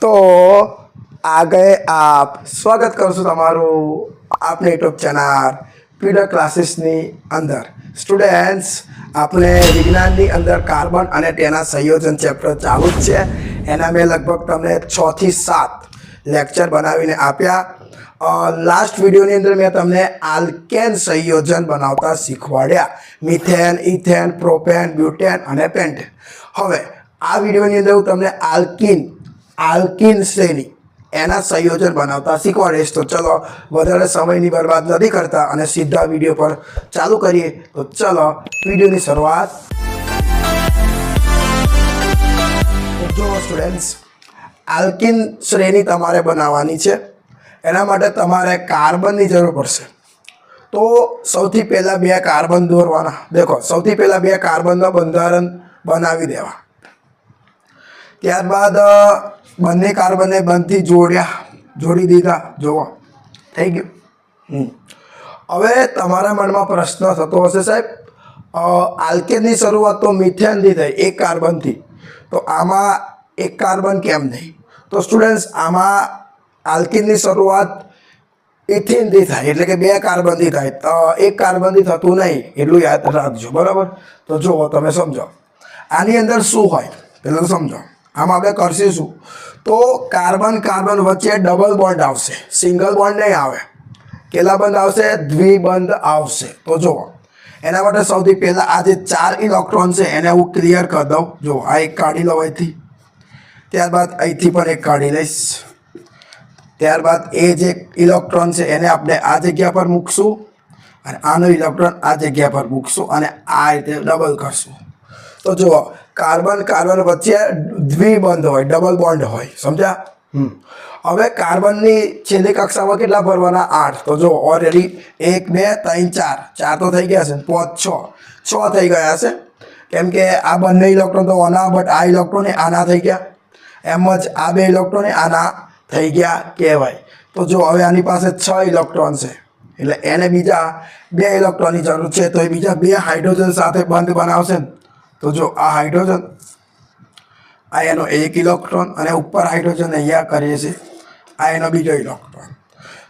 तो आ गए आप स्वागत करूँ છું તમારું આપને યુટ્યુબ ચેનલ પીડા ક્લાસીસની અંદર સ્ટુડન્ટ્સ આપણે વિજ્ઞાનની અંદર કાર્બન અને તેના સંયોજન ચેપ્ટર ચાલુ જ છે એના મેં લગભગ તમને 6 થી 7 લેક્ચર બનાવીને આપ્યા લાસ્ટ વિડિયોની અંદર મેં તમને આલ્કેન સંયોજન બનાવતા શીખવાડ્યા મિથેન ઇથેન પ્રોપેન બ્યુટેન અને પેન્ટેન હવે આ વિડિયોની અંદર હું તમને આલ્કીન શ્રેણી એના સંયોજન બનાવતા શીખવાડીશ તો ચલો વધારે સમયની બરબાદ નથી કરતા અને સીધા વિડિયો પર ચાલુ કરીએ તો ચલો વિડિયોની શરૂઆત જો સ્ટુડન્ટ્સ આલ્કીન શ્રેણી તમારે બનાવવાની છે એના માટે તમારે કાર્બનની જરૂર પડશે તો સૌથી પહેલા બે કાર્બન દોરવાના દેખો સૌથી પહેલા બે કાર્બનનું બંધારણ બનાવી દેવા ત્યારબાદ બંને કાર્બનને બંધથી જોડી દીધા જુઓ થઈ ગયું હવે તમારા મનમાં પ્રશ્ન થતો હશે સાહેબ આલ્કેનની શરૂઆત તો મિથેનથી થઈ એક કાર્બનથી તો આમાં એક કાર્બન કેમ નહીં તો સ્ટુડન્ટ્સ આમાં આલ્કીનની શરૂઆત ઇથિનથી થાય એટલે કે બે કાર્બનથી થાય તો એક કાર્બનથી થતું નહીં એટલું યાદ રાખજો બરાબર તો જુઓ તમે સમજો આની અંદર શું હોય પહેલાં સમજો આમાં આપણે કરશું તો કાર્બન વચ્ચે ડબલ બોન્ડ આવશે સિંગલ બોન્ડ નહીં આવે કેટલા બંધ આવશે દ્વિબંધ આવશે તો જુઓ એના માટે સૌથી પહેલાં આ જે 4 ઇલેક્ટ્રોન છે એને હું ક્લિયર કરી દઉં જો આ એક કાઢી લઉં અહીંથી ત્યારબાદ અહીંથી પણ એક કાઢી લઈશ ત્યારબાદ એ જે ઇલેક્ટ્રોન છે એને આપણે આ જગ્યા પર મૂકશું અને આનો ઇલેક્ટ્રોન આ જગ્યા પર મૂકશું અને આ રીતે ડબલ કરશું તો જુઓ કાર્બન વચ્ચે દ્વિબંધ હોય ડબલ બોન્ડ હોય સમજ્યા હવે કાર્બનની છેલ્લી કક્ષામાં કેટલા ભરવાના 8 તો જો ઓલરેડી 1 2 3 4 તો થઈ ગયા છે 5 6 થઈ ગયા છે કેમ કે આ બંને ઇલેક્ટ્રોન તો આના બટ આ ઇલેક્ટ્રોન આના થઈ ગયા એમ જ આ બે ઇલેક્ટ્રોન આના થઈ ગયા કહેવાય તો જો હવે આની પાસે 6 ઇલેક્ટ્રોન છે એટલે એને બીજા 2 ઇલેક્ટ્રોનની જરૂર છે તો એ બીજા 2 હાઇડ્રોજન સાથે બંધ બનાવશે ને તો જો આ હાઇડ્રોજન આ એનો એક ઇલેક્ટ્રોન અને ઉપર હાઇડ્રોજન અહીંયા કરીએ છીએ આ એનો બીજો ઇલેક્ટ્રોન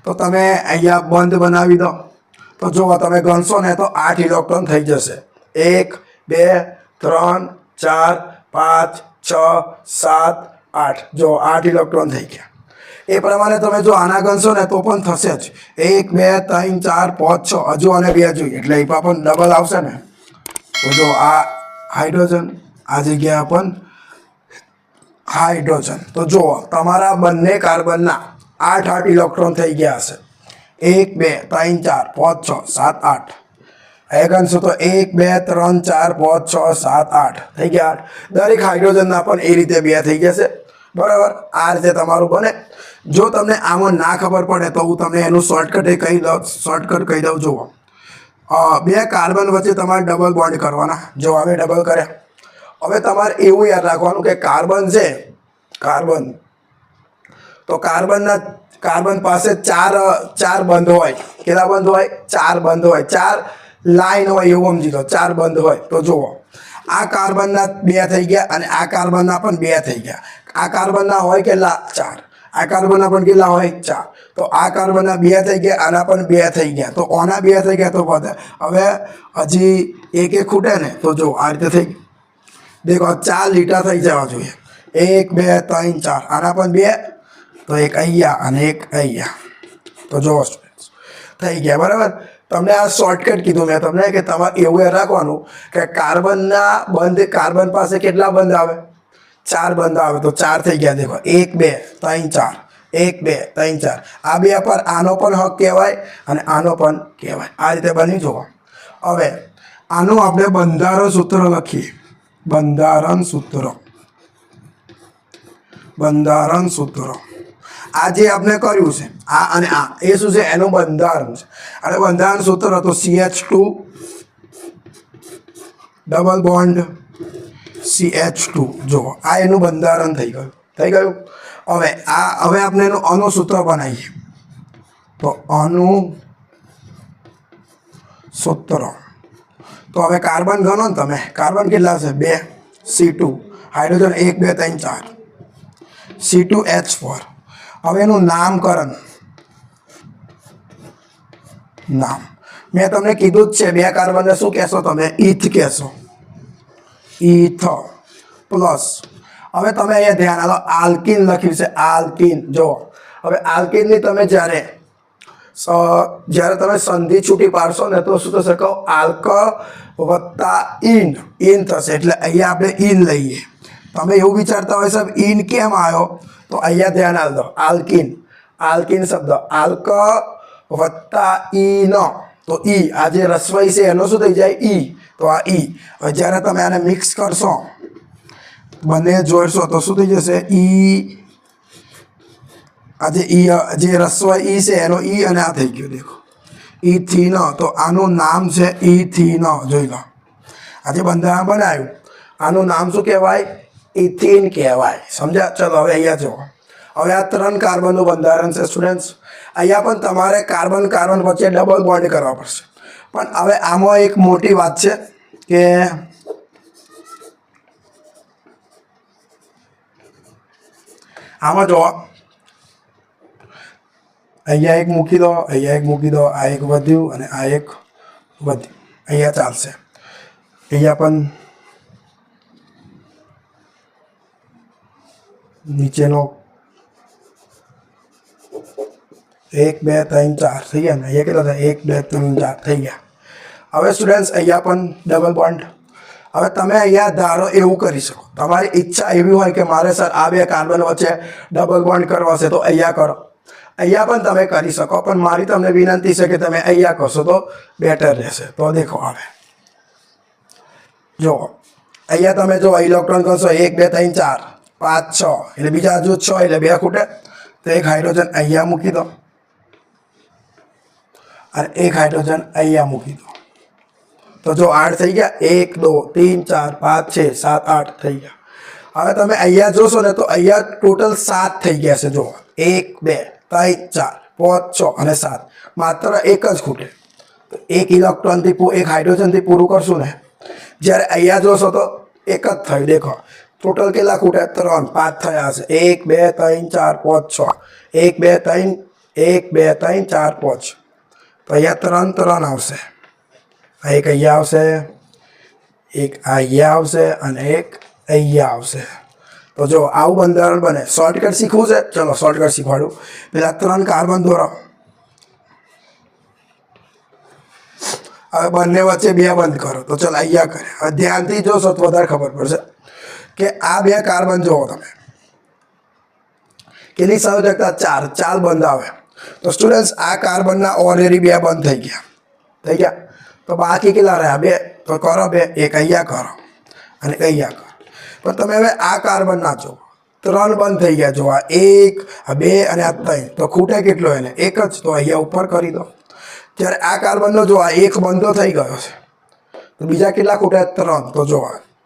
તો તમે અહીંયા બંધ બનાવી દો તો જો તમે ગણશો ને તો 8 ઇલેક્ટ્રોન થઈ જશે 1 2 3 4 5 6 7 8 જો 8 ઇલેક્ટ્રોન થઈ ગયા એ પ્રમાણે તમે જો આના ગણશો ને તો પણ થશે જ 1 2 3 4 5 6 હજુ અને 2 જોઈએ એટલે એ પણ ડબલ આવશે ને તો જો આ હાઇડ્રોજન આ જગ્યા પણ હાઇડ્રોજન તો જુઓ તમારા બંને કાર્બનના 8 ઇલેક્ટ્રોન થઈ ગયા હશે 1 2 3 4 5 6 7 8 એ ગણશો તો 1 2 3 4 5 6 7 8 થઈ ગયા 8 દરેક હાઇડ્રોજનના પણ એ રીતે 2 થઈ જશે બરાબર આ રીતે તમારું બને જો તમને આમાં ના ખબર પડે તો હું તમને એનું શોર્ટકટ કહી દઉં જુઓ બે કાર્બન વચ્ચે તમારે ડબલ બોન્ડ કરવાના જો હવે ડબલ કર્યા હવે તમારે એવું યાદ રાખવાનું કે કાર્બન છે તો કાર્બન પાસે ચાર બંધ હોય કેટલા બંધ હોય 4 બંધ હોય 4 લાઈન હોય એવું સમજી લો 4 બંધ હોય તો જુઓ આ કાર્બનના 2 થઈ ગયા અને આ કાર્બનના પણ 2 થઈ ગયા આ કાર્બનના હોય કેટલા 4 આ કાર્બનના પણ કેટલા હોય 4 તો આ કાર્બનના 2 થઈ ગયા આના પણ 2 થઈ ગયા તો ઓના 2 થઈ ગયા તો વધે હવે હજી એક ખૂટે ને તો જો આ રીતે થઈ દેખો 4 લીટા થઈ જવા જોઈએ 1 2 3 4 આના પણ 2 તો એક અહીંયા અને એક અહીંયા તો જો થઈ ગયા બરાબર તમને આ શોર્ટકટ કીધું મેં તમને કે તમારે એવું રાખવાનું કે કાર્બન પાસે કેટલા બંધ આવે 4 બંધ આવે તો 4 થઈ ગયા દેખો 1 2 3 4 1 2 3 4 આ બે પર આનો પણ હક કહેવાય અને આનો પણ કહેવાય આ રીતે બની જુઓ હવે આનું આપણે બંધારણ સૂત્ર લખીએ બંધારણ સૂત્ર આ જે આપણે કર્યું છે આ અને આ એ શું છે એનું બંધારણ છે અને બંધારણ સૂત્ર તો CH2 ડબલ બોન્ડ CH2 જો આ એનું બંધારણ થઈ ગયું હવે આપણે એનું અણુ સૂત્ર બનાવીએ તો અણુ સૂત્ર તો હવે કાર્બન ગણો ને તમે કાર્બન કેટલા છે 2 C2 હાઇડ્રોજન 1 2 3 4 C2H4. હવે એનું નામકરણ, નામ મેં તમને કીધું જ છે, 2 કાર્બનને શું કહેશો તમે? ઇથ કહેશો, ઇથ પ્લસ. હવે તમે અહીંયા ધ્યાન આલો, આલ્કિન લખ્યું છે, આલ્કિન. જો હવે આલ્કિનની તમે જ્યારે તમે સંધિ છૂટી પાડશો ને તો શું થશે? કહો, આલ્ક વત્તા ઇન, ઇન થશે. એટલે અહીંયા આપણે ઇન લઈએ. તમે એવું વિચારતા હોય સાહેબ ઇન કેમ આવ્યો, તો અહીંયા ધ્યાન આલ દો, આલ્કિન, આલ્કિન શબ્દ આલ્ક વત્તા ઈન, તો ઈ આ જે રસવાઈ છે એનો શું થઈ જાય? ઈ. તો આ ઈ. હવે જ્યારે તમે આને મિક્સ કરશો, બંને જોડશો તો શું થઈ જશે? ઈ. આ જે ઈ, જે રસવાઈ ઈ છે એનો ઈ, અને આ થઈ ગયો દેખો ઇથિન. તો આનું નામ છે ઇથિન. જોઈ લો, આજે બંધારણ બનાવ્યું, આનું નામ શું કહેવાય? ઇથિન કહેવાય. સમજ્યા? ચલો હવે અહીંયા જુઓ. હવે આ 3 કાર્બનનું બંધારણ છે સ્ટુડન્ટ્સ. અહીંયા પણ તમારે કાર્બન કાર્બન વચ્ચે ડબલ બોન્ડ કરવા પડશે. પણ હવે આમાં એક મોટી વાત છે કે આમાં જો અહીંયા એક મૂકી દો, અહીંયા એક મૂકી દો, આ એક વધ્યું અને આ એક વધ્યું, અહીંયા ચાલશે. અહીંયા પણ નીચેનો 1 2 3 4 થઈ ગયા ને? અહીંયા કેટલા થાય? 1 2 3 4 થઈ ગયા. હવે સ્ટુડન્ટ્સ અહીંયા પણ ડબલ બોન્ડ. હવે તમે અહીંયા ધારો એવું કરી શકો, તમારી ઈચ્છા એવી હોય કે મારે સર આ 2 કાર્બન વચ્ચે ડબલ બોન્ડ કરવો છે તો અહીંયા કરો. અહીંયા પણ તમે કરી શકો, પણ મારી તમને વિનંતી છે કે તમે અહીંયા કરશો તો બેટર રહેશે. તો દેખો હવે જો અહીંયા તમે જો ઇલેક્ટ્રોન કરશો 1 2 3 4 5 6, એટલે બીજા હજુ 6, એટલે 2 ખૂટે. તો એક હાઇડ્રોજન અહીંયા મૂકી દો અને એક હાઇડ્રોજન અહીંયા મૂકી દો. તો જો 8 થઈ ગયા. 1 2 3 4 5 6 7 8 થઈ ગયા. હવે તમે અહીંયા જોશો ને તો અહીંયા ટોટલ 7 થઈ ગયા છે. જો 1 2 3 4 5 6 અને 7, માત્ર એક જ ખૂટે. તો એક ઇલેક્ટ્રોનથી એક હાઇડ્રોજનથી પૂરું કરશું ને, જ્યારે અહીંયા જોશો તો એક જ થયું. દેખો ટોટલ કેટલા ખૂટે? 3, 5 થયા છે. 1 2 3 4 5 6, 1 2 3 1 2 3 4 5. તો અહીંયા 3 3 આવશે. એક અહીંયા આવશે, એક અહીંયા આવશે અને એક અહીંયા આવશે. તો જો આવું બંધારણ બને. શોર્ટકટ શીખવું છે? ચલો શોર્ટકટ શીખવાડું. પેલા 3 કાર્બન દોરો, હવે બંને વચ્ચે 2 બંધ કરો. તો ચલો અહીંયા કરે. હવે ધ્યાનથી જોશો તો વધારે ખબર પડશે કે આ 2 કાર્બન જોવો તમે, કેટલી સંયોજકતા? 4, 4 બંધ આવે. તો સ્ટુડન્ટ્સ આ કાર્બનના ઓલરેડી 2 બંધ થઈ ગયા. તો બાકી કેટલા રહ્યા? 2. તો કરો 2, એક અહીંયા કરો અને અહીંયા કરો. પણ તમે હવે આ કાર્બન ના જો, 3 બંધ થઈ ગયા. જો આ 1 આ 2 અને આ 3, તો ખૂટે કેટલો? એને 1 જ. તો અહીંયા ઉપર કરી દો. જ્યારે આ કાર્બનનો જો આ 1 બંધો થઈ ગયો છે, તો બીજા કેટલા ખૂટે? 3. તો જો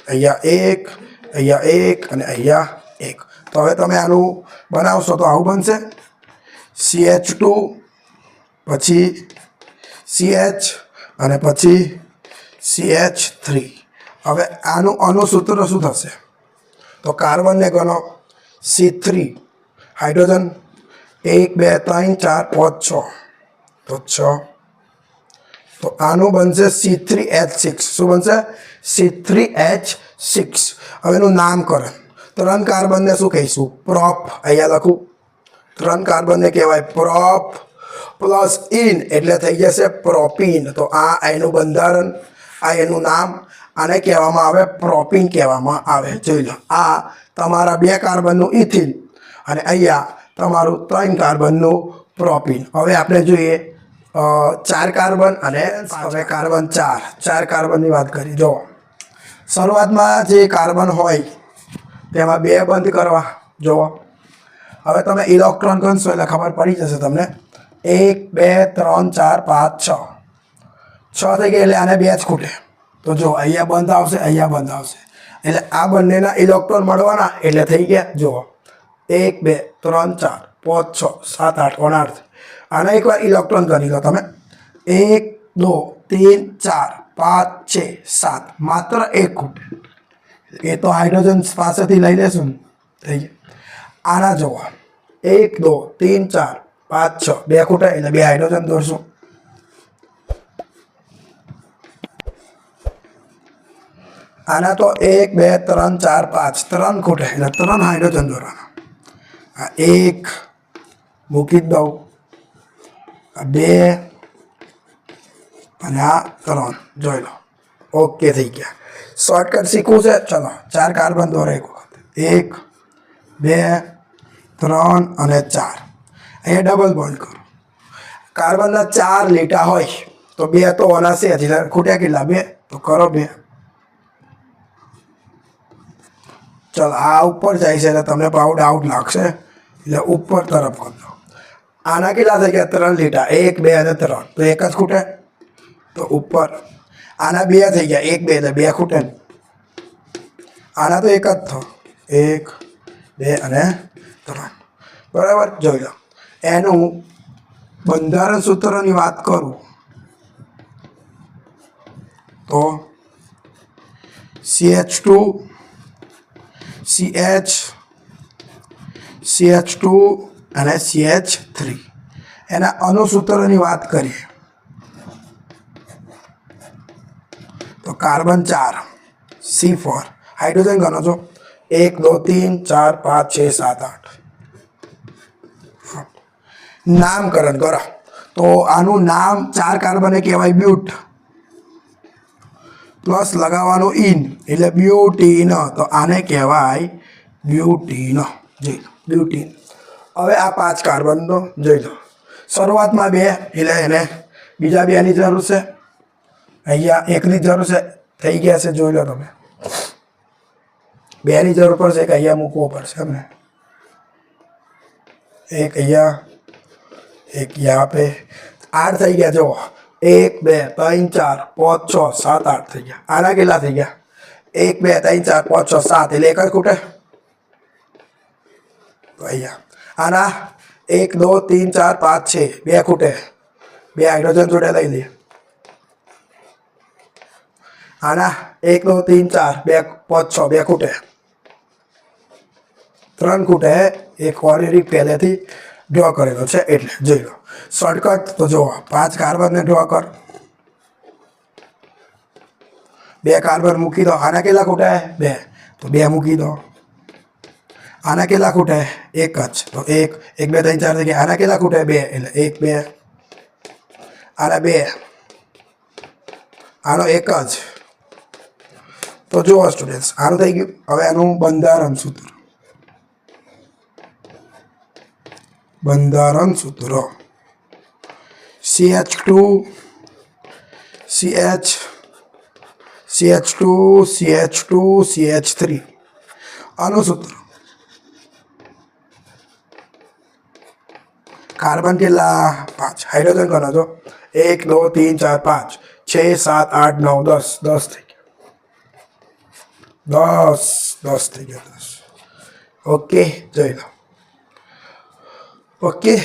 અહીંયા 1, અહીંયા 1 અને અહીંયા 1. તો હવે તમે આનું બનાવશો તો આવું બનશે. CH2 પછી CH અને પછી CH3. હવે આનું અનુસૂત્ર શું થશે? તો કાર્બનને ગણો C3, હાઇડ્રોજન 1 2 3 4 5 6, તો 6. તો આનું બનશે C3H6. શું બનશે? C3H6. હવે એનું નામકરણ, 3 કાર્બનને શું કહીશું? પ્રોપ. અહીંયા લખું, 3 કાર્બનને કહેવાય પ્રોપ પ્લસ ઇન, એટલે થઈ જશે પ્રોપીન. તો આ એનું બંધારણ, આ એનું નામ. આને કહેવામાં આવે પ્રોપીન કહેવામાં આવે. જોઈ લો, આ તમારા 2 કાર્બનનું ઇથિન અને અહીંયા તમારું 3 કાર્બનનું પ્રોપીન. હવે આપણે જોઈએ 4 કાર્બન અને હવે કાર્બન 4 કાર્બનની વાત કરી. જો શરૂઆતમાં જે કાર્બન હોય તેમાં 2 બંધ કરવા. જુઓ હવે તમે ઇલેક્ટ્રોન ગણશો એટલે ખબર પડી જશે તમને. 1 2 3 4 5 6 થઈ ગયા, એટલે આને 2 જ ખૂટે. તો જો અહીંયા બંધ આવશે, અહીંયા બંધ આવશે, એટલે આ બંનેના ઇલેક્ટ્રોન મળવાના, એટલે થઈ ગયા. જુઓ 1 2 3 4 5 6 7 8 8. આના એકવાર ઇલેક્ટ્રોન ગણી લો તમે. 1 2 3 4 5 6 7, માત્ર 1 ખૂટે. એ તો હાઇડ્રોજન પાસેથી લઈ લેશું ને, થઈ ગયા. આના જુઓ 1 2 3 4 5 6 બે ખૂટે એટલે બે હાઇડ્રોજન દોરશું. આના તો 1 2 3 4 5 3 ખૂટે એટલે 3 હાઇડ્રોજન દોરવાના. આ 1 મૂકી દઉં, આ 2 અને આ 3 જોઈ લો. ઓકે થઈ ગયા. શોર્ટકટ શીખવું છે, ચલો 4 કાર્બન દોરો એક વખત. 1 2 3 અને 4. અહીંયા ડબલ બોન્ડ કરો. કાર્બનના 4 લીટા હોય તો 2 તો ઓના છે, એટલે ખૂટ્યા કેટલા? 2. તો કરો 2. ચલો આ ઉપર જાય છે એટલે તમને ભાવ ડાઉટ લાગશે, એટલે ઉપર તરફ કરજો. આના કેટલા થઈ ગયા? 3 લીટા. 1 2 અને 3 તો એક જ ખૂટે, તો ઉપર. આના 2 થઈ ગયા, 1 2 એટલે 2 ખૂટે. આના તો એક જ થયો, 1 2 અને 3. બરાબર. જોઈ લો. એનું બંધારણ સૂત્રની વાત કરું તો CH2 CH CH2 અને CH3. એના અણુસૂત્રોની વાત કરીએ તો કાર્બન 4 C4. હાઇડ્રોજન ગણો છો 1 2 3 4 5 6 7 8. નામકરણ કરો તો આનું નામ 4 કાર્બને કહેવાય બ્યુટ, પ્લસ લગાવવાનું ઇન એટલે બ્યુટીન. તો આને કહેવાય બ્યુટીન. જોઈ લો, બ્યુટીન. હવે આ 5 કાર્બનનો જોઈ લો. શરૂઆતમાં 2 એટલે એને બીજા 2ની જરૂર છે, અહીંયા 1ની જરૂર છે, થઈ ગયા છે. જોઈ લો તમે, 2ની જરૂર પડશે, કે અહીંયા મૂકવો પડશે અમને. એક અહીંયા, એક यहाँ पे 8 થઈ ગયા. જો 1 2 3 4 5 6 7 8 થઈ ગયા. આના કેટલા થઈ ગયા? 1 2 3 4 5 6 7 એટલે એક જ ખૂટે. તો અહીંયા આના 1 2 3 4 5 6 બે ખૂટે, 2 હાઇડ્રોજન જોડે લઈ લઈએ. આના 1 2 3 4 2 5 6 બે ખૂટે, 3 ખૂટે. એક ઓલરેડી પહેલેથી ડ્રો કરેલો છે એટલે જોઈ લો. શોર્ટકટ તો જુઓ, 5 કાર્બનને ડ્રો કર, 2 કાર્બન મૂકી દો. આના કેટલા ખૂટે? 2 તો 2 મૂકી દો. આના કેટલા ખૂટે? 1 જ, તો 1 1 2 3 4 થઈ ગયા. આના કેટલા ખૂટે? 2 એટલે 1 2. આના 2, આનો 1 જ. તો જુઓ સ્ટુડન્ટ્સ, આનું થઈ ગયું. હવે આનું બંધારણ સૂત્ર. બંધારણ સૂત્ર CH2 CH CH2 CH2 CH3. અણુસૂત્ર. Carbon કેટલા? 5. હાઇડ્રોજન ગણો છો 1 2 3 4 5 6 7 8 9 10. 10 થઈ ગયા. 10 થઈ ગયા. 10. ઓકે, જોઈ લો. ओके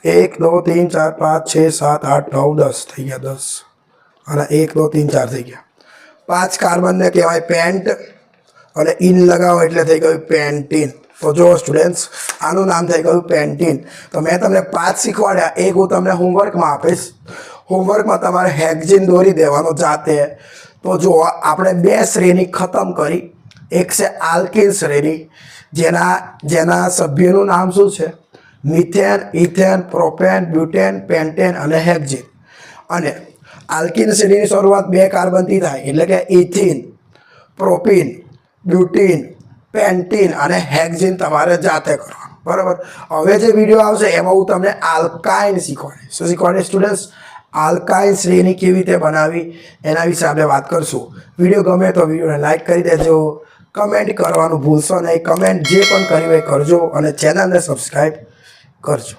1 2 3 4 5 6 7 8 9 10 થઈ ગયા. 10 અને 1 2 3 4 થઈ ગયા. 5 કાર્બનને કહેવાય પેન્ટ, અને ઇન લગાવો એટલે થઈ ગયું પેન્ટીન. તો જો સ્ટુડન્ટ્સ, આનું નામ થઈ ગયું પેન્ટીન. તો મેં તમને 5 શીખવાડ્યા, એક હું તમને હોમવર્કમાં આપીશ. હોમવર્કમાં તમારે હેક્ઝીન દોરી દેવાનો જાતે. તો જો આપણે 2 શ્રેણી ખતમ કરી. એક છે આલ્કિન શ્રેણી, જેના સભ્યનું નામ શું છે? Methane, ethane, propane, butane, pentane અને હેક્ઝીન. અને આલ્કિન શ્રેણીની શરૂઆત 2 કાર્બનથી થાય, એટલે કે ઇથિન, પ્રોપીન, બ્યુટીન, પેન્ટીન અને હેક્ઝીન તમારે જાતે કરવાનું. બરાબર. હવે જે વિડીયો આવશે એમાં હું તમને આલ્કાઇન શીખવાડીશ. શું શીખવાડીશ સ્ટુડન્ટ્સ? આલ્કાઇન શ્રેણી કેવી રીતે બનાવી એના વિશે આપણે વાત કરશું. વિડીયો ગમે તો વિડીયોને લાઈક કરી દેજો, કમેન્ટ કરવાનું ભૂલશો નહીં. કમેન્ટ જે પણ કરી હોય કરજો, અને ચેનલને સબસ્ક્રાઈબ કરજો.